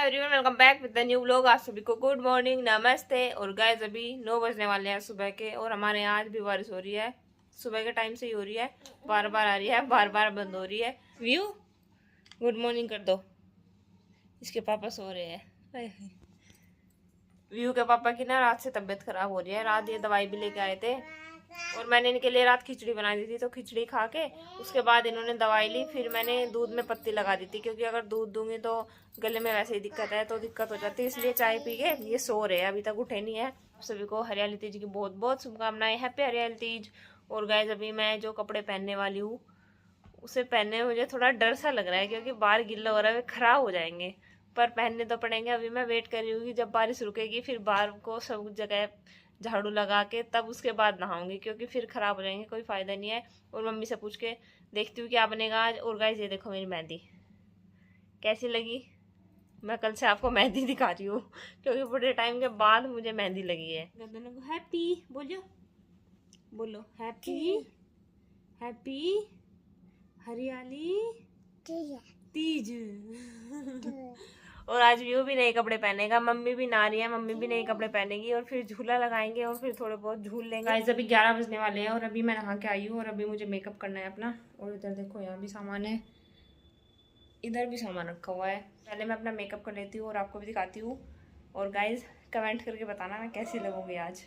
Everyone, welcome back with the new vlog. आप सभी को गुड मॉर्निंग, नमस्ते। और गाइस अभी 9 बजने वाले हैं सुबह के, और हमारे यहाँ आज भी बारिश हो रही है। सुबह के टाइम से ही हो रही है, बार बार आ रही है, बार बार बंद हो रही है। व्यू गुड मॉर्निंग कर दो, इसके पापा सो रहे हैं। व्यू के पापा की ना रात से तबीयत खराब हो रही है। रात ये दवाई भी लेके आए थे, और मैंने इनके लिए रात खिचड़ी बना दी थी, तो खिचड़ी खा के उसके बाद इन्होंने दवाई ली। फिर मैंने दूध में पत्ती लगा दी थी, क्योंकि अगर दूध दूंगी तो गले में वैसे ही दिक्कत है, तो दिक्कत हो जाती है। इसलिए चाय पी के ये सो रहे हैं, अभी तक उठे नहीं है। सभी को हरियाली तीज की बहुत बहुत शुभकामनाएं। हैप्पी हरियाली तीज। और गाइस अभी मैं जो कपड़े पहनने वाली हूँ उसे पहनने में मुझे थोड़ा डर सा लग रहा है, क्योंकि बाहर गिल्ला हो रहा है, वे खराब हो जाएंगे। पर पहनने तो पड़ेंगे। अभी मैं वेट कर रही हूँ कि जब बारिश रुकेगी, फिर बाहर को सब जगह झाड़ू लगा के तब उसके बाद नहाऊंगी, क्योंकि फिर खराब हो जाएंगे, कोई फायदा नहीं है। और मम्मी से पूछ के देखती हूँ क्या बनेगा आज। और गाइस ये देखो मेरी मेहंदी कैसी लगी। मैं कल से आपको मेहंदी दिखा रही हूँ, क्योंकि बड़े टाइम के बाद मुझे मेहंदी लगी है। दोनों को हैप्पी बोलो, बोलो हैप्पी हैप्पी हरियाली तीज। और आज व्यू भी नए कपड़े पहनेगा, मम्मी भी नहा रही है, मम्मी भी नए कपड़े पहनेगी, और फिर झूला लगाएंगे, और फिर थोड़े बहुत झूल लेंगे। गाइस अभी 11 बजने वाले हैं, और अभी मैं नहा के आई हूँ, और अभी मुझे मेकअप करना है अपना। और इधर देखो यहाँ भी सामान है, इधर भी सामान रखा हुआ है। पहले मैं अपना मेकअप कर लेती हूँ और आपको भी दिखाती हूँ। और गाइस कमेंट करके बताना मैं कैसी लगूंगी आज।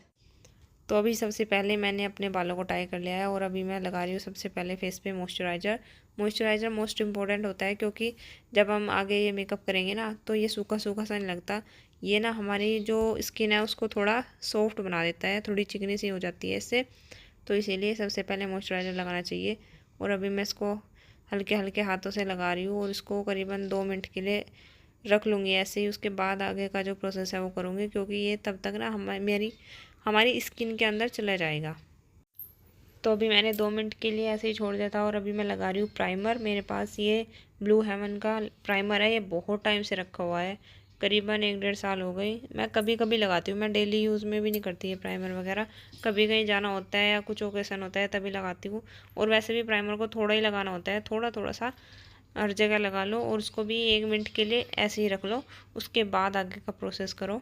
तो अभी सबसे पहले मैंने अपने बालों को टाई कर लिया है, और अभी मैं लगा रही हूँ सबसे पहले फेस पे मॉइस्चराइज़र। मॉइस्चराइज़र मोस्ट इम्पॉर्टेंट होता है, क्योंकि जब हम आगे ये मेकअप करेंगे ना, तो ये सूखा सूखा सा नहीं लगता। ये ना हमारी जो स्किन है उसको थोड़ा सॉफ्ट बना देता है, थोड़ी चिकनी सी हो जाती है इससे। तो इसीलिए सबसे पहले मॉइस्चराइज़र लगाना चाहिए। और अभी मैं इसको हल्के हल्के हाथों से लगा रही हूँ, और इसको करीबन 2 मिनट के लिए रख लूँगी ऐसे ही। उसके बाद आगे का जो प्रोसेस है वो करूँगी, क्योंकि ये तब तक ना हमारी स्किन के अंदर चला जाएगा। तो अभी मैंने 2 मिनट के लिए ऐसे ही छोड़ दिया था, और अभी मैं लगा रही हूँ प्राइमर। मेरे पास ये ब्लू हेवन का प्राइमर है, ये बहुत टाइम से रखा हुआ है, करीबन 1-1.5 साल हो गई। मैं कभी कभी लगाती हूँ, मैं डेली यूज़ में भी नहीं करती है प्राइमर वगैरह। कभी कहीं जाना होता है या कुछ ओकेसन होता है तभी लगाती हूँ। और वैसे भी प्राइमर को थोड़ा ही लगाना होता है, थोड़ा थोड़ा सा हर जगह लगा लो, और उसको भी 1 मिनट के लिए ऐसे ही रख लो। उसके बाद आगे का प्रोसेस करो।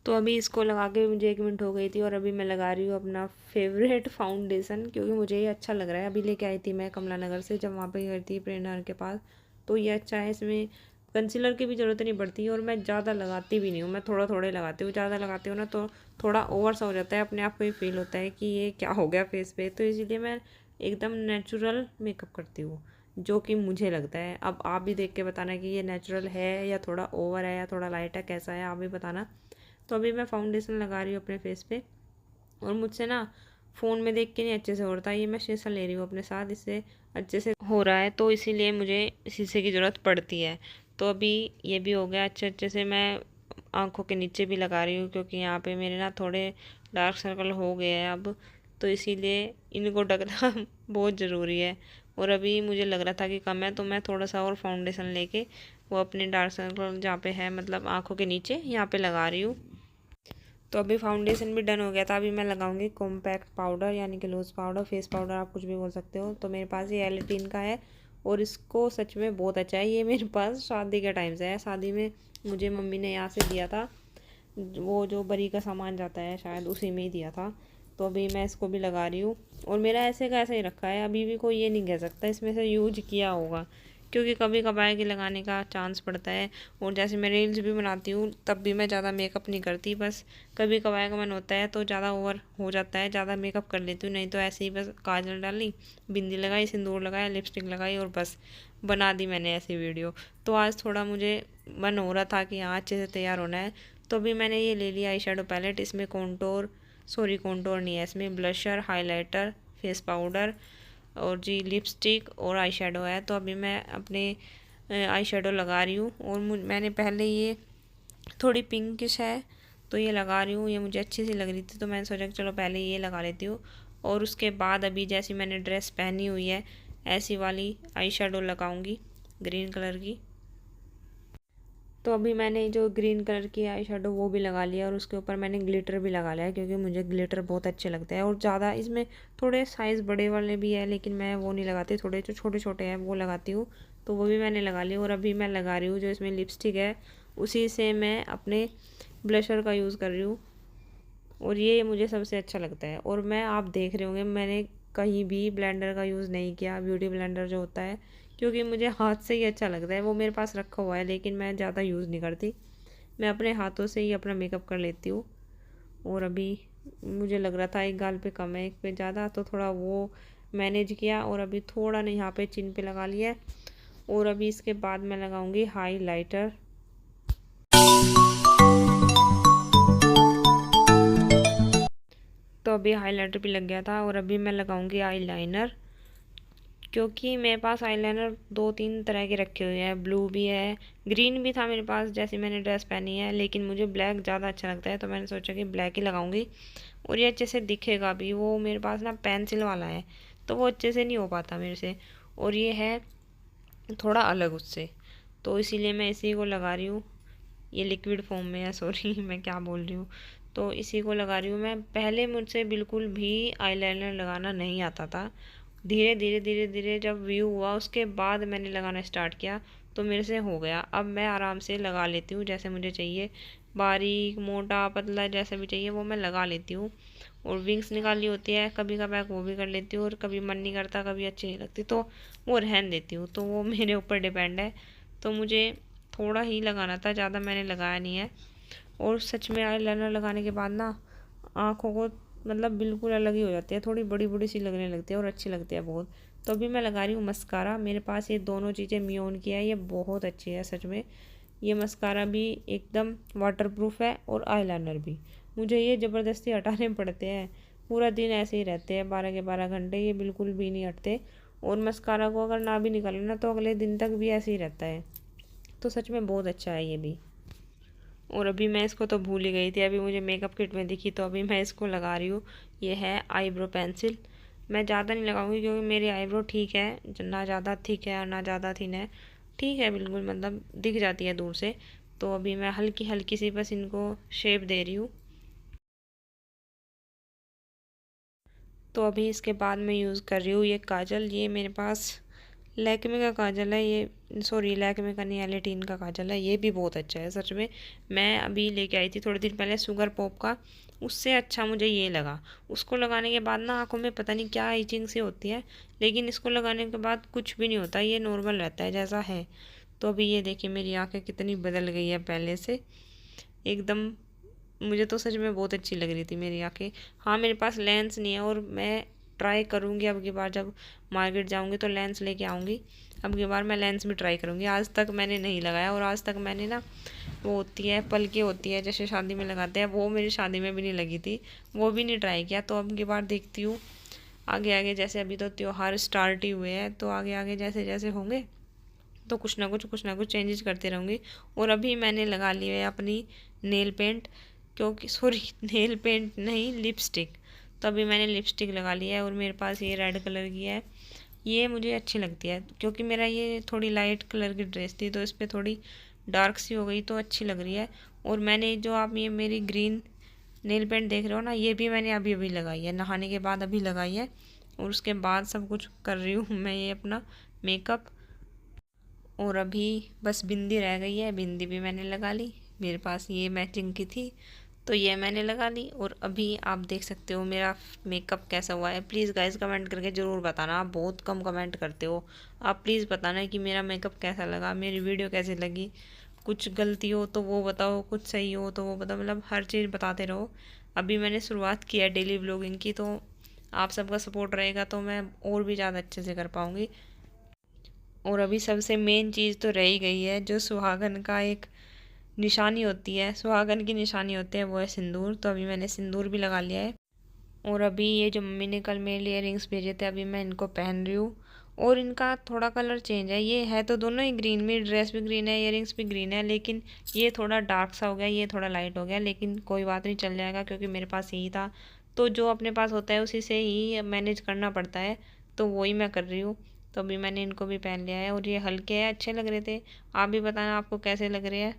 तो अभी इसको लगा के मुझे 1 मिनट हो गई थी, और अभी मैं लगा रही हूँ अपना फेवरेट फाउंडेशन, क्योंकि मुझे ये अच्छा लग रहा है। अभी लेके आई थी मैं कमला नगर से, जब वहाँ पे गई थी प्रेरणा के पास। तो ये अच्छा है, इसमें कंसीलर की भी ज़रूरत नहीं पड़ती, और मैं ज़्यादा लगाती भी नहीं हूँ, मैं थोड़ा थोड़ा लगाती हूँ। ज़्यादा लगाती हूँ ना तो थोड़ा ओवर सा हो जाता है, अपने आप को ही फील होता है कि ये क्या हो गया फेस पे। तो इसीलिए मैं एकदम नेचुरल मेकअप करती हूँ, जो कि मुझे लगता है। अब आप भी देख के बताना कि ये नेचुरल है या थोड़ा ओवर है या थोड़ा लाइट है, कैसा है आप भी बताना। तो अभी मैं फाउंडेशन लगा रही हूँ अपने फेस पे, और मुझसे ना फ़ोन में देख के नहीं अच्छे से हो रहा था। ये मैं शीशा ले रही हूँ अपने साथ, इससे अच्छे से हो रहा है, तो इसीलिए मुझे शीशे की ज़रूरत पड़ती है। तो अभी ये भी हो गया अच्छे अच्छे से। मैं आँखों के नीचे भी लगा रही हूँ, क्योंकि यहाँ पे मेरे ना थोड़े डार्क सर्कल हो गए हैं अब, तो इसीलिए इनको ढकना बहुत ज़रूरी है। और अभी मुझे लग रहा था कि कम है, तो मैं थोड़ा सा और फाउंडेशन लेके वो अपने डार्क सर्कल जहाँ पे है, मतलब आँखों के नीचे, यहाँ पे लगा रही हूँ। तो अभी फाउंडेशन भी डन हो गया था। अभी मैं लगाऊंगी कॉम्पैक्ट पाउडर, यानी कि लूज़ पाउडर, फेस पाउडर, आप कुछ भी बोल सकते हो। तो मेरे पास ये एलिटीन का है, और इसको सच में बहुत अच्छा है। ये मेरे पास शादी के टाइम से है, शादी में मुझे मम्मी ने यहाँ से दिया था, वो जो बरी का सामान जाता है शायद उसी में ही दिया था। तो अभी मैं इसको भी लगा रही हूँ, और मेरा ऐसे का ऐसा ही रखा है, अभी भी कोई ये नहीं कह सकता इसमें से यूज किया होगा, क्योंकि कभी कभार के लगाने का चांस पड़ता है। और जैसे मैं रील्स भी बनाती हूँ तब भी मैं ज़्यादा मेकअप नहीं करती, बस कभी कभार का मन होता है तो ज़्यादा ओवर हो जाता है, ज़्यादा मेकअप कर लेती हूँ। नहीं तो ऐसे ही बस काजल डाली, बिंदी लगाई, सिंदूर लगाया, लिपस्टिक लगाई, और बस बना दी मैंने ऐसी वीडियो। तो आज थोड़ा मुझे मन हो रहा था कि हाँ अच्छे से तैयार होना है। तो अभी मैंने ये ले लिया आई शेडो पैलेट। इसमें कॉन्टोर नहीं है, इसमें ब्लशर, हाइलाइटर, फेस पाउडर, और जी लिपस्टिक और आई शेडो है। तो अभी मैं अपने आई शेडो लगा रही हूँ, और मैंने पहले ये थोड़ी पिंकिश है तो ये लगा रही हूँ, ये मुझे अच्छी सी लग रही थी, तो मैंने सोचा कि चलो पहले ये लगा लेती हूँ। और उसके बाद अभी जैसी मैंने ड्रेस पहनी हुई है ऐसी वाली आई शेडो लगाऊंगी, ग्रीन कलर की। तो अभी मैंने जो ग्रीन कलर की आई शेडो वो भी लगा लिया और उसके ऊपर मैंने ग्लिटर भी लगा लिया है, क्योंकि मुझे ग्लिटर बहुत अच्छे लगते हैं। और ज़्यादा इसमें थोड़े साइज़ बड़े वाले भी है, लेकिन मैं वो नहीं लगाती, थोड़े जो छोटे छोटे हैं वो लगाती हूँ। तो वो भी मैंने लगा लिया। और अभी मैं लगा रही हूँ जो इसमें लिपस्टिक है, उसी से मैं अपने ब्लशर का यूज़ कर रही हूँ, और ये मुझे सबसे अच्छा लगता है। और मैं, आप देख रहे होंगे, मैंने कहीं भी ब्लेंडर का यूज़ नहीं किया, ब्यूटी ब्लेंडर जो होता है, क्योंकि मुझे हाथ से ही अच्छा लगता है। वो मेरे पास रखा हुआ है, लेकिन मैं ज़्यादा यूज़ नहीं करती, मैं अपने हाथों से ही अपना मेकअप कर लेती हूँ। और अभी मुझे लग रहा था एक गाल पे कम है एक पे ज़्यादा, तो थोड़ा वो मैनेज किया, और अभी थोड़ा नहीं यहाँ पे चिन पे लगा लिया है। और अभी इसके बाद मैं लगाऊंगी हाईलाइटर। तो अभी हाईलाइटर भी लग गया था, और अभी मैं लगाऊंगी आईलाइनर, क्योंकि मेरे पास आईलाइनर 2-3 तरह के रखे हुए हैं, ब्लू भी है, ग्रीन भी था मेरे पास जैसी मैंने ड्रेस पहनी है, लेकिन मुझे ब्लैक ज़्यादा अच्छा लगता है, तो मैंने सोचा कि ब्लैक ही लगाऊंगी। और ये अच्छे से दिखेगा भी। वो मेरे पास ना पेंसिल वाला है, तो वो अच्छे से नहीं हो पाता मेरे से, और ये है थोड़ा अलग उससे, तो इसीलिए मैं इसी को लगा रही हूँ। ये लिक्विड फॉर्म में है, सॉरी मैं क्या बोल रही हूँ। तो इसी को लगा रही हूँ मैं। पहले मुझसे बिल्कुल भी आईलाइनर लगाना नहीं आता था, धीरे धीरे धीरे धीरे जब व्यू हुआ उसके बाद मैंने लगाना स्टार्ट किया, तो मेरे से हो गया। अब मैं आराम से लगा लेती हूँ जैसे मुझे चाहिए, बारीक मोटा पतला जैसे भी चाहिए वो मैं लगा लेती हूँ। और विंग्स निकाली होती है कभी कभार, वो भी कर लेती हूँ, और कभी मन नहीं करता, कभी अच्छी नहीं लगती तो वो रहन देती हूँ, तो वो मेरे ऊपर डिपेंड है। तो मुझे थोड़ा ही लगाना था, ज़्यादा मैंने लगाया नहीं है। और सच में आईलाइनर लगाने के बाद ना आँखों को मतलब बिल्कुल अलग ही हो जाती है, थोड़ी बड़ी बड़ी सी लगने लगती है और अच्छी लगती है बहुत। तो अभी मैं लगा रही हूँ मस्कारा। मेरे पास ये दोनों चीज़ें मियोन की है, ये बहुत अच्छी है सच में। ये मस्कारा भी एकदम वाटरप्रूफ है, और आईलाइनर भी। मुझे ये ज़बरदस्ती हटाने पड़ते हैं, पूरा दिन ऐसे ही रहते हैं 12 के 12 घंटे, ये बिल्कुल भी नहीं हटते। और मस्कारा को अगर ना भी निकाले ना तो अगले दिन तक भी ऐसे ही रहता है, तो सच में बहुत अच्छा है ये भी। और अभी मैं इसको तो भूल ही गई थी, अभी मुझे मेकअप किट में दिखी तो अभी मैं इसको लगा रही हूँ। ये है आईब्रो पेंसिल। मैं ज़्यादा नहीं लगाऊंगी क्योंकि मेरी आईब्रो ठीक है, ना ज़्यादा थिक है और ना ज़्यादा थिन है, ठीक है बिल्कुल, मतलब दिख जाती है दूर से। तो अभी मैं हल्की हल्की सी बस इनको शेप दे रही हूँ। तो अभी इसके बाद मैं यूज़ कर रही हूँ ये काजल। ये मेरे पास लैक्मे का काजल है, ये सॉरी लैक्मे का नहीं, एलेटीन का काजल है। ये भी बहुत अच्छा है सच में। मैं अभी लेके आई थी थोड़े दिन पहले सुगर पॉप का, उससे अच्छा मुझे ये लगा। उसको लगाने के बाद ना आंखों में पता नहीं क्या इचिंग सी होती है, लेकिन इसको लगाने के बाद कुछ भी नहीं होता, ये नॉर्मल रहता है जैसा है। तो अभी ये देखिए मेरी आंखें कितनी बदल गई है पहले से एकदम। मुझे तो सच में बहुत अच्छी लग रही थी मेरी आंखें। हाँ मेरे पास लेंस नहीं है, और मैं ट्राई करूँगी अब की बार जब मार्केट जाऊँगी तो लेंस लेके आऊँगी। अब की बार मैं लेंस भी ट्राई करूँगी। आज तक मैंने नहीं लगाया, और आज तक मैंने ना वो होती है पलके होती है जैसे शादी में लगाते हैं, वो मेरी शादी में भी नहीं लगी थी, वो भी नहीं ट्राई किया। तो अब की बार देखती हूँ आगे आगे, जैसे अभी तो त्योहार स्टार्ट ही हुए हैं, तो आगे आगे जैसे जैसे होंगे तो कुछ ना कुछ चेंजेस करते रहूँगी। और अभी मैंने लगा ली है अपनी नेल पेंट, क्योंकि सॉरी नेल पेंट नहीं, लिपस्टिक। तो अभी मैंने लिपस्टिक लगा लिया है, और मेरे पास ये रेड कलर की है। ये मुझे अच्छी लगती है क्योंकि मेरा ये थोड़ी लाइट कलर की ड्रेस थी, तो इस पर थोड़ी डार्क सी हो गई तो अच्छी लग रही है। और मैंने जो आप ये मेरी ग्रीन नेल पेंट देख रहे हो ना, ये भी मैंने अभी अभी लगाई है, नहाने के बाद अभी लगाई है। और उसके बाद सब कुछ कर रही हूँ मैं ये अपना मेकअप। और अभी बस बिंदी रह गई है, बिंदी भी मैंने लगा ली, मेरे पास ये मैचिंग की थी तो ये मैंने लगा ली। और अभी आप देख सकते हो मेरा मेकअप कैसा हुआ है। प्लीज़ गाइस कमेंट करके ज़रूर बताना, आप बहुत कम कमेंट करते हो। आप प्लीज़ बताना कि मेरा मेकअप कैसा लगा, मेरी वीडियो कैसी लगी। कुछ गलती हो तो वो बताओ, कुछ सही हो तो वो बताओ, मतलब हर चीज़ बताते रहो। अभी मैंने शुरुआत की है डेली व्लॉगिंग की, तो आप सबका सपोर्ट रहेगा तो मैं और भी ज़्यादा अच्छे से कर पाऊँगी। और अभी सबसे मेन चीज़ तो रह ही गई है, जो सुहागन का एक निशानी होती है, सुहागन की निशानी होती है, वो है सिंदूर। तो अभी मैंने सिंदूर भी लगा लिया है। और अभी ये जो मम्मी ने कल मेरे लिए इयररिंग्स भेजे थे, अभी मैं इनको पहन रही हूँ। और इनका थोड़ा कलर चेंज है, ये है तो दोनों ही ग्रीन, मेरी ड्रेस भी ग्रीन है, इयररिंग्स भी ग्रीन है, लेकिन ये थोड़ा डार्क सा हो गया, ये थोड़ा लाइट हो गया, लेकिन कोई बात नहीं, चल जाएगा क्योंकि मेरे पास यही था। तो जो अपने पास होता है उसी से ही मैनेज करना पड़ता है, तो वही मैं कर रही हूँ। तो अभी मैंने इनको भी पहन लिया है, और ये हल्के हैं, अच्छे लग रहे थे। आप भी बताना आपको कैसे लग रहे हैं।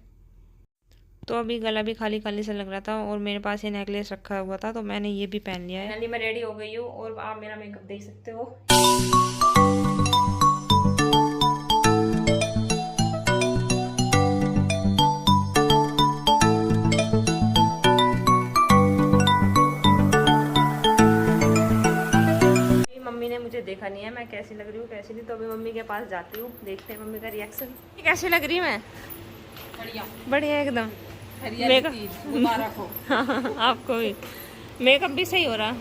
तो अभी गला भी खाली खाली सा लग रहा था और मेरे पास ये नेकलेस रखा हुआ था तो मैंने ये भी पहन लिया है। फाइनली मैं रेडी हो गई हूँ और आप मेरा मेकअप देख सकते हो। मम्मी ने मुझे देखा नहीं है मैं कैसी लग रही हूँ कैसी नहीं, तो अभी मम्मी के पास जाती हूँ, देखते हैं मम्मी का रिएक्शन। कैसी लग रही मैं? बढ़िया बढ़िया एकदम। मेकअप आपको भी मेकअप भी सही हो रहा।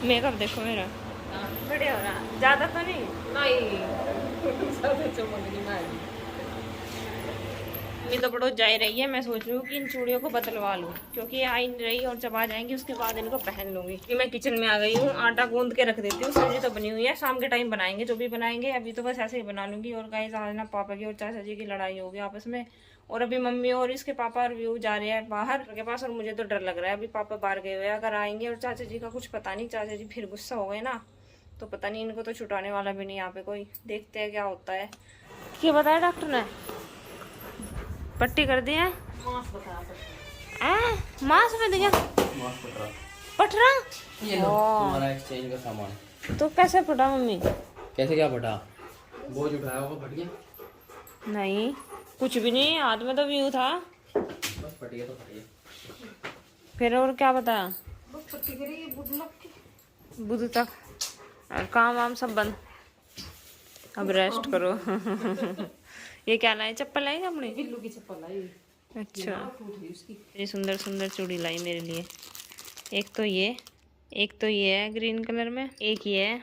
मेकअप देखो मेरा बढ़िया हो रहा, ज़्यादा तो नहीं अभी तो पड़ोस जा ही रही है। मैं सोच रही हूँ कि इन चूड़ियों को बदलवा लूँ क्योंकि ये आ ही नहीं रही और जब आ जाएंगी उसके बाद इनको पहन लूँगी। कि मैं किचन में आ गई हूँ, आटा गूंद के रख देती हूँ। सब्जी तो बनी हुई है, शाम के टाइम बनाएंगे जो भी बनाएंगे, अभी तो बस ऐसे ही बना लूँगी। और गाइस आज ना पापा की और चाचा जी की लड़ाई होगी आपस में, और अभी मम्मी और इसके पापा और व्यू जा रहे हैं बाहर के पास, और मुझे तो डर लग रहा है अभी पापा बाहर गए हुए अगर आएंगे और चाचा जी का कुछ पता नहीं, चाचा जी फिर गुस्सा हो गए ना तो पता नहीं, इनको तो छुटाने वाला भी नहीं यहाँ पे कोई। देखते हैं क्या होता है। क्या बताया डॉक्टर ने? पट्टी कर दी है, मांस में दिया पटरा। ये लो तुम्हारा एक्सचेंज का सामान। तो कैसे फटा मम्मी? कैसे क्या फटा? बोझ उठाया होगा फट गया? नहीं कुछ भी नहीं, हाथ में तो व्यू था बस फट गया तो फट गया। फिर और क्या बताया? बुध तक और काम वाम सब बंद, अब रेस्ट करो। ये क्या लाए? चप्पल लाई अपने? बिल्लू की चप्पल लाई। अच्छा ये सुंदर सुंदर चूड़ी लाई मेरे लिए। एक तो ये है ग्रीन कलर में, एक ये है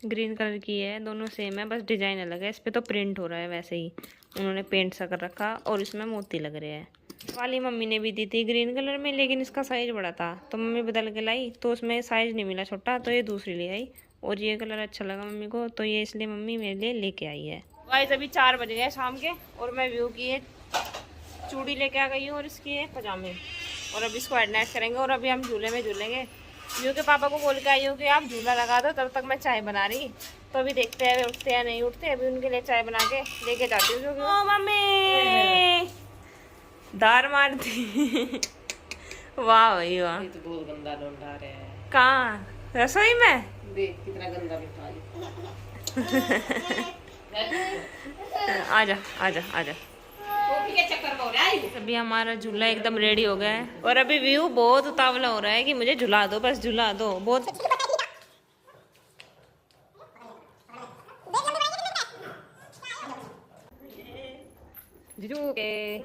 ग्रीन कलर की है, दोनों सेम है बस डिजाइन अलग है। इस पे तो प्रिंट हो रहा है, वैसे ही उन्होंने पेंट सा कर रखा और इसमें मोती लग रहे हैं। वाली मम्मी ने भी दी थी ग्रीन कलर में लेकिन इसका साइज बड़ा था तो मम्मी बदल के लाई, तो उसमें साइज नहीं मिला छोटा तो ये दूसरी ले आई। और ये कलर अच्छा लगा मम्मी को तो ये इसलिए मम्मी मेरे लिए लेके आई है। गाइस अभी 4 बज गए शाम के और मैं व्यू की ये चूड़ी लेके आ गई हूँ और इसकी ये पजामे, और अभी इसको एडनाइट करेंगे और अभी हम झूले में झूलेंगे। व्यू के पापा को बोल के आई हूँ कि आप झूला लगा दो, तब तक मैं चाय बना रही। तो अभी देखते हैं वे उठते या नहीं उठते, अभी उनके लिए चाय बना के लेके जाती हूँ। मम्मी दार मारती। वाह भाई वाह, ये तो बहुत गंदा लौंडा रहा है। कहाँ? रसोई में देख कितना गंदा बिठा आजा आजा आजा। अभी हमारा झूला एकदम रेडी हो गया है और अभी व्यू बहुत उतावला हो रहा है कि मुझे झुला दो, बस झुला दो। बहुत जीजू के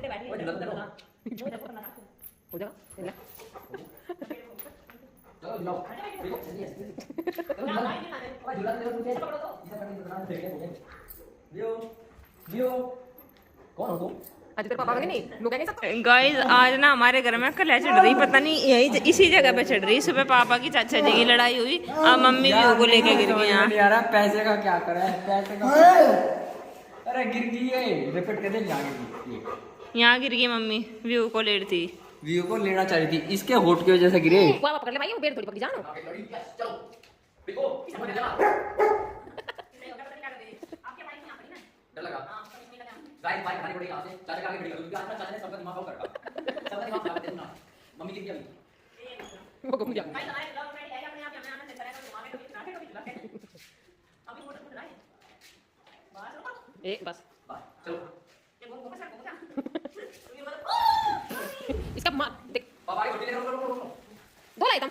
गाइस आज ना हमारे घर में कल चढ़ रही, पता नहीं यही इसी जगह पे चढ़ रही। सुबह पापा की चाचा जी की लड़ाई हुई, अब मम्मी भी को लेके गिर गई। यहाँ पैसे का क्या करा है? पैसे का अरे गिर गई है, रिपीट कर दे। यहाँ गिर गई मम्मी, व्यू को लेट थी, व्यू को लेना चाहिए थी, इसके होठ की वजह से गिरे। पकड़ ले भाई, वो बेर थोड़ी पकड़ी जानो। गाइस बाइक खाली पड़ेगी, यहां से चाचा के आगे खड़ी कर दूंगी। आज चाचा ने सबका दिमाग खराब कर रखा, सबका दिमाग खराब कर देना। मम्मी गिर गई अभी, वो घूम गया। भाई हमारे ब्लॉग में है अपने आप यहाँ आना चल रहा है तो वहां पे तो कितना है अभी फोटो खुद लाए बस एक बस चलो ये वो बस इसका मार देख पापा की रोटी ले लो दो लाए तुम।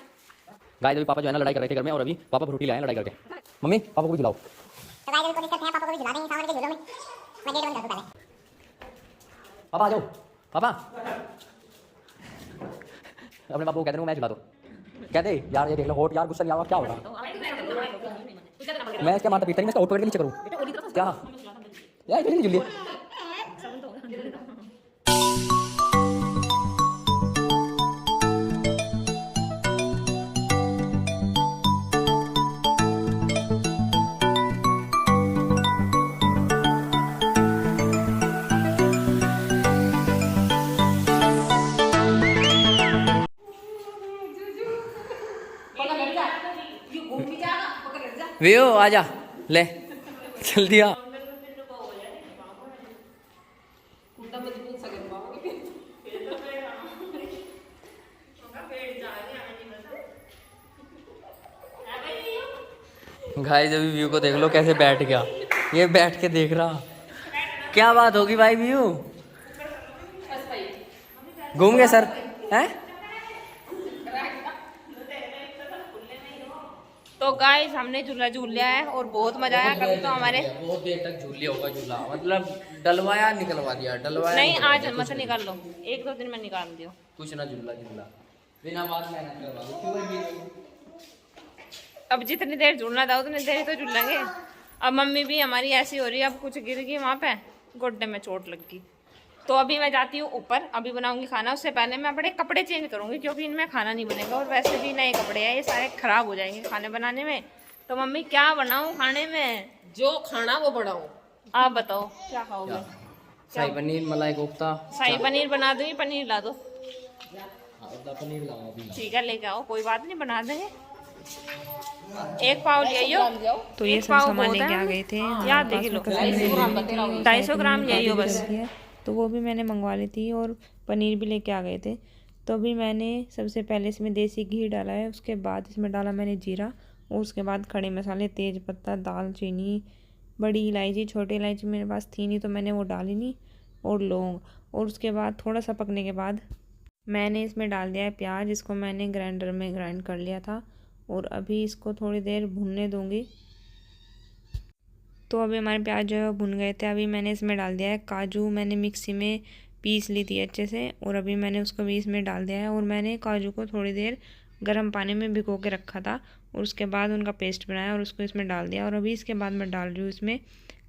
गाइस अभी पापा जो है ना लड़ाई कर रहे थे घर में और अभी पापा रोटी लाए लड़ाई करके। मम्मी पापा को भी झुलाओ। तो गाइस कोशिश करते हैं पापा को भी झुला देंगे सामने के झूलों में। मैं गेट बंद कर दूं पहले। पापा आ जाओ पापा। अपने पापा को कहते हैं मैं झुला दो, कहते यार ये देख लो होट यार गुस्सा नहीं आवा क्या होगा। मैं इसके मारता पीटता नहीं, मैं इसका होट पकड़ के नीचे करूं क्या यार? इतनी जल्दी व्यू आजा ले जल्दी आ। गाइस अभी व्यू को देख लो कैसे बैठ गया, ये बैठ के देख रहा। क्या बात होगी भाई व्यू? घूम गए सर हैं? तो गाइस हमने झूला झूल लिया है और बहुत मजा आया। कभी तो हमारे बहुत देर तक झूल लिया होगा झूला, मतलब डलवाया निकलवा दिया, डलवाया नहीं निकलवा आज दिया, मत कुछ नहीं। निकाल लो, 1-2 दिन में निकाल दियो। कुछ ना झूला झूला बिना बात मेहनत करवा दो, क्यों भाई? अब जितनी देर झूलना था उतनी देर ही तो झूलेंगे। अब मम्मी भी हमारी ऐसी हो रही है, अब कुछ गिर गई वहाँ पे, गोड्डे में चोट लग गई। तो अभी मैं जाती हूँ ऊपर, अभी बनाऊंगी खाना। उससे पहले मैं अपने कपड़े चेंज करूंगी क्योंकि इनमें खाना नहीं बनेगा और वैसे भी नए कपड़े हैं, ये सारे खराब हो जाएंगे खाने बनाने में। तो मम्मी क्या बनाऊँ खाने में? जो खाना वो बढ़ाओ। आप बताओ क्या खाओगे? शाही पनीर, मलाई कोफ्ता। शाही पनीर बना दूँगी, पनीर ला दो। पनीर लाओ अभी। ठीक है लेके आओ, कोई बात नहीं, बना देंगे। 1 पाव ले आइयो। तो ये सब सामान लेके आ गए थे। याद देख लो, 250 ग्राम ले आइयो बस। तो वो भी मैंने मंगवा ली थी और पनीर भी लेके आ गए थे। तो अभी मैंने सबसे पहले इसमें देसी घी डाला है, उसके बाद इसमें डाला मैंने जीरा और उसके बाद खड़े मसाले, तेज पत्ता, दालचीनी, बड़ी इलायची, छोटी इलायची मेरे पास थी नहीं तो मैंने वो डाली नहीं, और लौंग। और उसके बाद थोड़ा सा पकने के बाद मैंने इसमें डाल दिया है प्याज, इसको मैंने ग्राइंडर में ग्राइंड कर लिया था और अभी इसको थोड़ी देर भुनने दूंगी। तो अभी हमारे प्याज जो है वो भुन गए थे। अभी मैंने इसमें डाल दिया है काजू, मैंने मिक्सी में पीस ली थी अच्छे से और अभी मैंने उसको भी इसमें डाल दिया है। और मैंने काजू को थोड़ी देर गर्म पानी में भिगो के रखा था और उसके बाद उनका पेस्ट बनाया और उसको इसमें डाल दिया। और अभी इसके बाद मैं डाल रही हूँ इसमें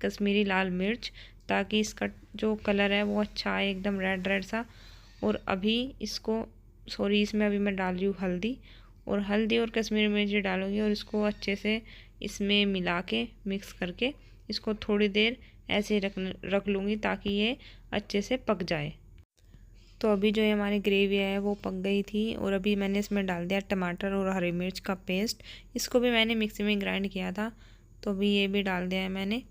कश्मीरी लाल मिर्च, ताकि इसका जो कलर है वो अच्छा आए, एकदम रेड रेड सा। और अभी इसमें अभी मैं डाल रही हूँ हल्दी, और हल्दी और कश्मीरी मिर्च डालूंगी और इसको अच्छे से इसमें मिला के मिक्स करके इसको थोड़ी देर ऐसे ही रख लूँगी ताकि ये अच्छे से पक जाए। तो अभी जो हमारी ग्रेवी है वो पक गई थी और अभी मैंने इसमें डाल दिया टमाटर और हरी मिर्च का पेस्ट, इसको भी मैंने मिक्सी में ग्राइंड किया था। तो अभी ये भी डाल दिया है मैंने।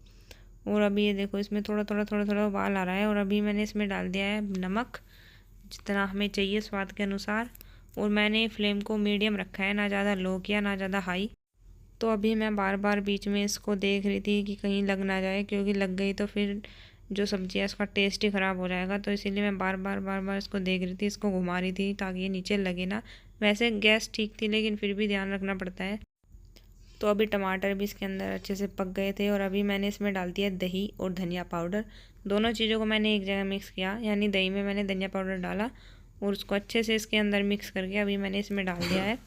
और अभी ये देखो इसमें थोड़ा थोड़ा उबाल आ रहा है। और अभी मैंने इसमें डाल दिया है नमक, जितना हमें चाहिए स्वाद के अनुसार। और मैंने फ्लेम को मीडियम रखा है, ना ज़्यादा लो किया ना ज़्यादा हाई। तो अभी मैं बार बार बीच में इसको देख रही थी कि कहीं लग ना जाए, क्योंकि लग गई तो फिर जो सब्ज़ी है उसका टेस्ट ही ख़राब हो जाएगा। तो इसीलिए मैं बार बार इसको देख रही थी, इसको घुमा रही थी ताकि ये नीचे लगे ना। वैसे गैस ठीक थी लेकिन फिर भी ध्यान रखना पड़ता है। तो अभी टमाटर भी इसके अंदर अच्छे से पक गए थे और अभी मैंने इसमें डाल दिया दही और धनिया पाउडर। दोनों चीज़ों को मैंने एक जगह मिक्स किया, यानी दही में मैंने धनिया पाउडर डाला और उसको अच्छे से इसके अंदर मिक्स करके अभी मैंने इसमें डाल दिया है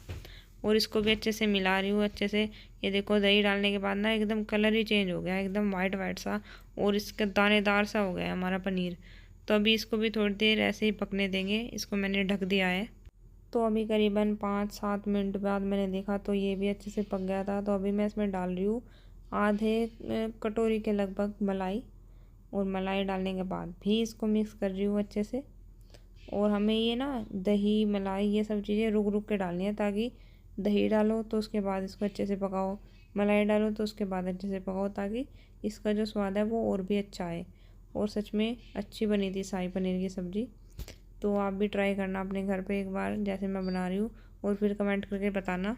और इसको भी अच्छे से मिला रही हूँ अच्छे से। ये देखो दही डालने के बाद ना एकदम कलर ही चेंज हो गया, एकदम वाइट सा, और इसका दानेदार सा हो गया हमारा पनीर। तो अभी इसको भी थोड़ी देर ऐसे ही पकने देंगे, इसको मैंने ढक दिया है। तो अभी करीबन 5-7 मिनट बाद मैंने देखा तो ये भी अच्छे से पक गया था। तो अभी मैं इसमें डाल रही हूँ आधे कटोरी के लगभग मलाई, और मलाई डालने के बाद भी इसको मिक्स कर रही हूँ अच्छे से। और हमें ये ना दही मलाई ये सब चीज़ें रुक के डालनी है, ताकि दही डालो तो उसके बाद इसको अच्छे से पकाओ, मलाई डालो तो उसके बाद अच्छे से पकाओ, ताकि इसका जो स्वाद है वो और भी अच्छा आए। और सच में अच्छी बनी थी शाही पनीर की सब्ज़ी। तो आप भी ट्राई करना अपने घर पे एक बार जैसे मैं बना रही हूँ, और फिर कमेंट करके बताना।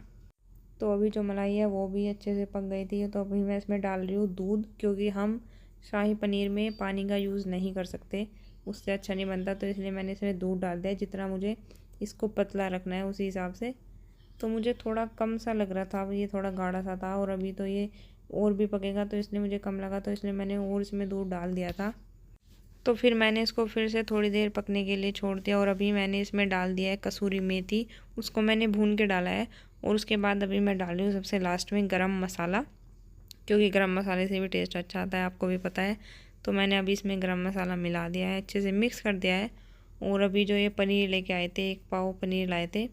तो अभी जो मलाई है वो भी अच्छे से पक गई थी। तो अभी मैं इसमें डाल रही हूँ दूध, क्योंकि हम शाही पनीर में पानी का यूज़ नहीं कर सकते, उससे अच्छा नहीं बनता। तो इसलिए मैंने इसमें दूध डाल दिया, जितना मुझे इसको पतला रखना है उसी हिसाब से। तो मुझे थोड़ा कम सा लग रहा था, ये थोड़ा गाढ़ा सा था, और अभी तो ये और भी पकेगा तो इसलिए मुझे कम लगा, तो इसलिए मैंने और इसमें दूध डाल दिया था। तो फिर मैंने इसको फिर से थोड़ी देर पकने के लिए छोड़ दिया। और अभी मैंने इसमें डाल दिया है कसूरी मेथी, उसको मैंने भून के डाला है। और उसके बाद अभी मैं डाल रही हूँ सबसे लास्ट में गरम मसाला, क्योंकि गरम मसाले से भी टेस्ट अच्छा आता है, आपको भी पता है। तो मैंने अभी इसमें गरम मसाला मिला दिया है, अच्छे से मिक्स कर दिया है। और अभी जो ये पनीर लेके आए थे, 1 पाव पनीर लाए थे,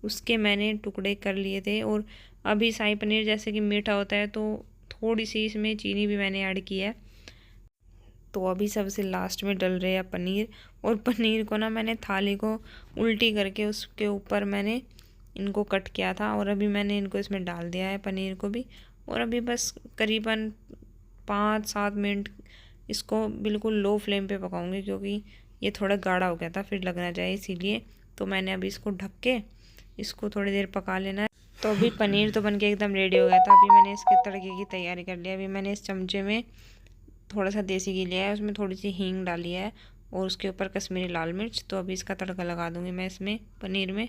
उसके मैंने टुकड़े कर लिए थे। और अभी शाही पनीर जैसे कि मीठा होता है, तो थोड़ी सी इसमें चीनी भी मैंने ऐड की है। तो अभी सबसे लास्ट में डल रहे हैं पनीर, और पनीर को ना मैंने थाली को उल्टी करके उसके ऊपर मैंने इनको कट किया था। और अभी मैंने इनको इसमें डाल दिया है पनीर को भी। और अभी बस करीबन 5-7 मिनट इसको बिल्कुल लो फ्लेम पे पकाऊंगी, क्योंकि ये थोड़ा गाढ़ा हो गया था, फिर लग ना जाए इसीलिए। तो मैंने अभी इसको ढक के इसको थोड़ी देर पका लेना है। तो अभी पनीर तो बनके एकदम रेडी हो गया था। अभी मैंने इसके तड़के की तैयारी कर ली। अभी मैंने इस चमचे में थोड़ा सा देसी घी लिया है, उसमें थोड़ी सी हींग डाली है और उसके ऊपर कश्मीरी लाल मिर्च। तो अभी इसका तड़का लगा दूंगी मैं इसमें पनीर में।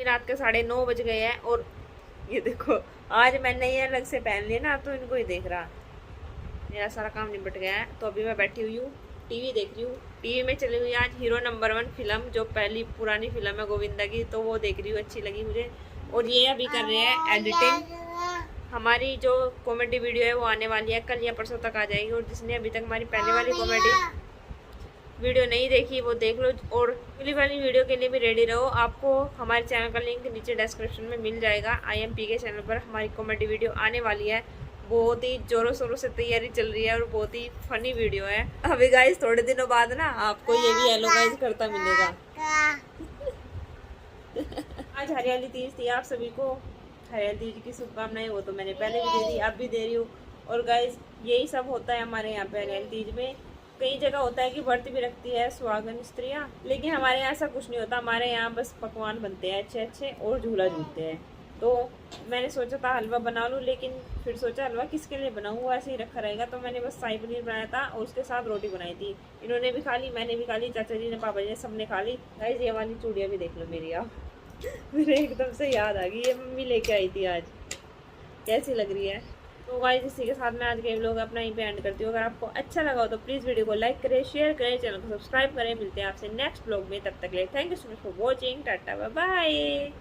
रात के 9:30 बज गए हैं और ये देखो आज मैंने ये अलग से पहन लिया ना, तो इनको ही देख रहा। मेरा सारा काम निपट गया है। तो अभी मैं बैठी हुई हूँ, टीवी देख रही हूँ। टीवी में चली हुई आज हीरो नंबर 1 फिल्म, जो पहली पुरानी फिल्म है गोविंदा की, तो वो देख रही हूँ, अच्छी लगी मुझे। और ये अभी कर रहे हैं एडिटिंग। हमारी जो कॉमेडी वीडियो है वो आने वाली है, कल या परसों तक आ जाएगी। और जिसने अभी तक हमारी पहले वाली कॉमेडी वीडियो नहीं देखी वो देख लो। और अगली वाली वीडियो के लिए भी रेडी रहो। आपको हमारे चैनल का लिंक नीचे डिस्क्रिप्शन में मिल जाएगा। IMP के चैनल पर हमारी कॉमेडी वीडियो आने वाली है। बहुत ही जोरों शोरों से तैयारी चल रही है और बहुत ही फनी वीडियो है। अभी गाइस थोड़े दिनों बाद ना आपको ये भी हेलो गाइस करता मिलेगा। आज हरियाली तीज थी, आप सभी को हरियाली तीज की शुभकामनाएं। वो तो मैंने पहले भी दे दी, अब भी दे रही हूँ। और गाइस यही सब होता है हमारे यहाँ पे हरियाली तीज में। कई जगह होता है कि व्रत भी रखती है सुहागन स्त्रियाँ, लेकिन हमारे यहाँ ऐसा कुछ नहीं होता। हमारे यहाँ बस पकवान बनते हैं अच्छे अच्छे और झूला झूलते हैं। तो मैंने सोचा था हलवा बना लूँ, लेकिन फिर सोचा हलवा किसके लिए बनाऊँ, वो ऐसे ही रखा रहेगा। तो मैंने बस शाही पनीर बनाया था और उसके साथ रोटी बनाई थी। इन्होंने भी खा ली, मैंने भी खा ली, चाचा जी ने, पापा जी ने, सबने खा ली। गाइस ये वाली चूड़ियाँ भी देख लो मेरी। आप मेरे एकदम से याद आ गई, ये मम्मी लेके आई थी आज, कैसी लग रही है। तो गाइस इसी के साथ मैं आज के व्लॉग अपना यहीं पे एंड करती हूँ। अगर आपको अच्छा लगा हो तो प्लीज़ वीडियो को लाइक करें, शेयर करें, चैनल को सब्सक्राइब करें। मिलते हैं आपसे नेक्स्ट व्लॉग में, तब तक के लिए thank you so much for watching. Tata bye bye.